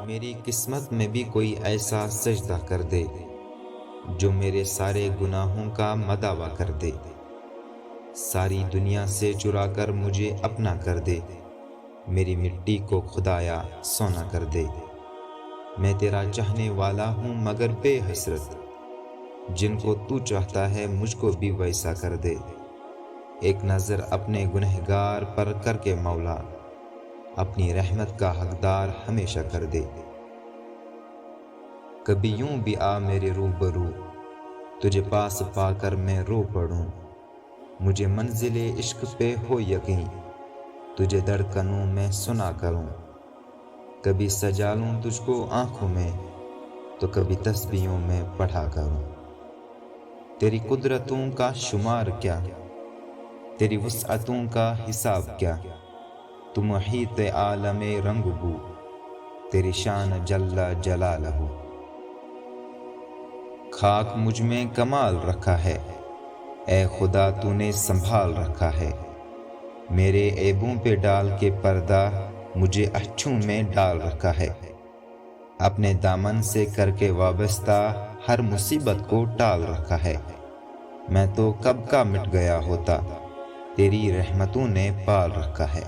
میری قسمت میں بھی کوئی ایسا سجدہ کر دے جو میرے سارے گناہوں کا مداوع کر دے، ساری دنیا سے چرا کر مجھے اپنا کر دے، میری مٹی کو خدایا سونا کر دے۔ میں تیرا چاہنے والا ہوں مگر بے حسرت، جن کو تو چاہتا ہے مجھ کو بھی ویسا کر دے۔ ایک نظر اپنے گنہگار پر کر کے مولا، اپنی رحمت کا حقدار ہمیشہ کر دے۔ کبھی یوں بھی آ میرے روبرو، تجھے پاس پا کر میں رو پڑوں، مجھے منزل عشق پہ ہو یقین، تجھے دھڑکنوں میں سنا کروں۔ کبھی سجا لوں تجھ کو آنکھوں میں، تو کبھی تسبیحوں میں پڑھا کروں۔ تیری قدرتوں کا شمار کیا، تیری وسعتوں کا حساب کیا، تو محیط عالم رنگ بو، تیری شان جل جلالہ۔ خاک مجھ میں کمال رکھا ہے، اے خدا تو نے سنبھال رکھا ہے، میرے عیبوں پہ ڈال کے پردہ مجھے اچھوں میں ڈال رکھا ہے، اپنے دامن سے کر کے وابستہ ہر مصیبت کو ٹال رکھا ہے۔ میں تو کب کا مٹ گیا ہوتا، تیری رحمتوں نے پال رکھا ہے۔